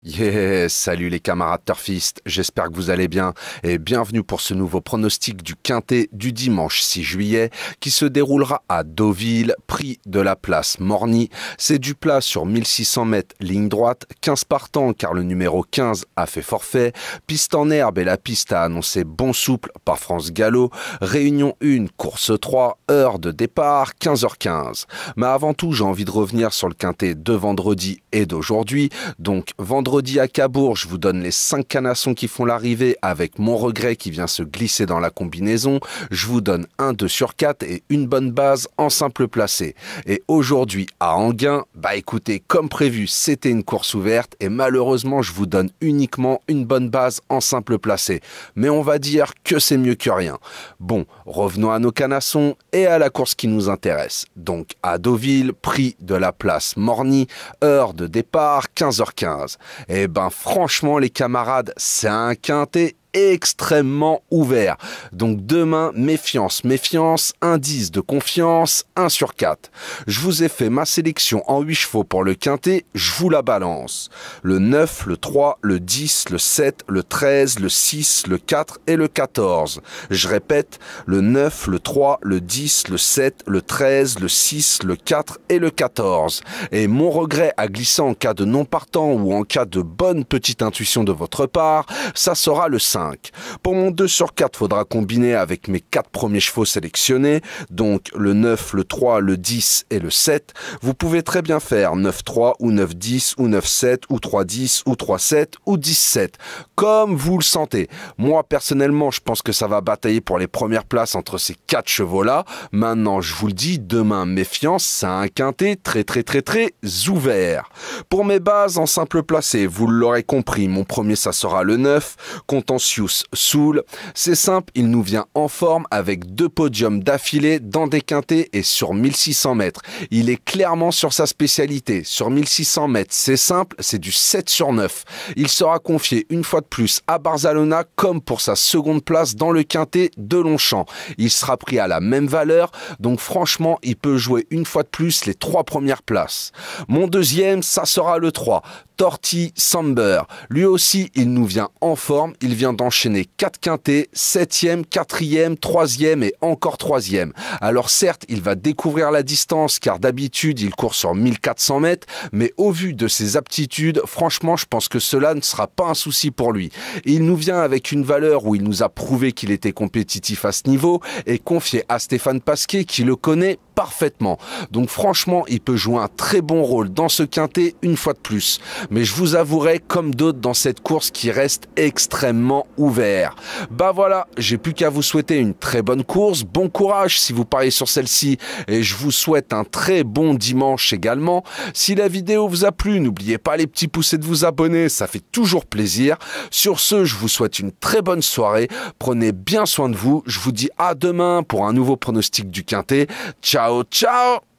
Yeah, salut les camarades turfistes, j'espère que vous allez bien et bienvenue pour ce nouveau pronostic du Quintet du dimanche 6 juillet qui se déroulera à Deauville, prix de la place Morny. C'est du plat sur 1600 mètres, ligne droite, 15 partants car le numéro 15 a fait forfait, piste en herbe et la piste a annoncé bon souple par France Gallo, réunion 1, course 3, heure de départ 15h15. Mais avant tout, j'ai envie de revenir sur le Quintet de vendredi et d'aujourd'hui, donc vendredi à Cabourg, je vous donne les 5 canassons qui font l'arrivée avec Mon Regret qui vient se glisser dans la combinaison. Je vous donne un 2 sur 4 et une bonne base en simple placé. Et aujourd'hui à Enghien, écoutez, comme prévu, c'était une course ouverte et malheureusement, je vous donne uniquement une bonne base en simple placé. Mais on va dire que c'est mieux que rien. Bon, revenons à nos canassons et à la course qui nous intéresse. Donc à Deauville, prix de la place Morny, heure de départ 15h15. Eh ben franchement les camarades, c'est un quintet extrêmement ouvert. Donc demain, méfiance, méfiance, indice de confiance, 1 sur 4. Je vous ai fait ma sélection en 8 chevaux pour le quintet, je vous la balance. Le 9, le 3, le 10, le 7, le 13, le 6, le 4 et le 14. Je répète, le 9, le 3, le 10, le 7, le 13, le 6, le 4 et le 14. Et Mon Regret à glisser en cas de non partant ou en cas de bonne petite intuition de votre part, ça sera le 5. Pour mon 2 sur 4, faudra combiner avec mes 4 premiers chevaux sélectionnés, donc le 9, le 3, le 10 et le 7. Vous pouvez très bien faire 9-3 ou 9-10 ou 9-7 ou 3-10 ou 3-7 ou 10-7, comme vous le sentez. Moi, personnellement, je pense que ça va batailler pour les premières places entre ces 4 chevaux-là. Maintenant, je vous le dis, demain, méfiance, c'est un quintet très ouvert. Pour mes bases en simple placé, vous l'aurez compris, mon premier, ça sera le 9, Contentious Soul. C'est simple, il nous vient en forme avec 2 podiums d'affilée dans des quintets et sur 1600 mètres. Il est clairement sur sa spécialité. Sur 1600 mètres, c'est simple, c'est du 7 sur 9. Il sera confié une fois de plus à Barzalona comme pour sa seconde place dans le quintet de Longchamp. Il sera pris à la même valeur, donc franchement, il peut jouer une fois de plus les 3 premières places. Mon deuxième, ça sera le 3. Torty Samber. Lui aussi, il nous vient en forme. Il vient d'enchaîner 4 quintets, 7e, 4e, 3e et encore 3e. Alors certes, il va découvrir la distance car d'habitude, il court sur 1400 mètres. Mais au vu de ses aptitudes, franchement, je pense que cela ne sera pas un souci pour lui. Et il nous vient avec une valeur où il nous a prouvé qu'il était compétitif à ce niveau et confié à Stéphane Pasquier qui le connaît parfaitement. Donc franchement, il peut jouer un très bon rôle dans ce quintet une fois de plus. Mais je vous avouerai, comme d'autres dans cette course qui reste extrêmement ouvert. Voilà, j'ai plus qu'à vous souhaiter une très bonne course. Bon courage si vous pariez sur celle-ci et je vous souhaite un très bon dimanche également. Si la vidéo vous a plu, n'oubliez pas les petits pouces et de vous abonner, ça fait toujours plaisir. Sur ce, je vous souhaite une très bonne soirée. Prenez bien soin de vous. Je vous dis à demain pour un nouveau pronostic du quintet. Ciao, ciao!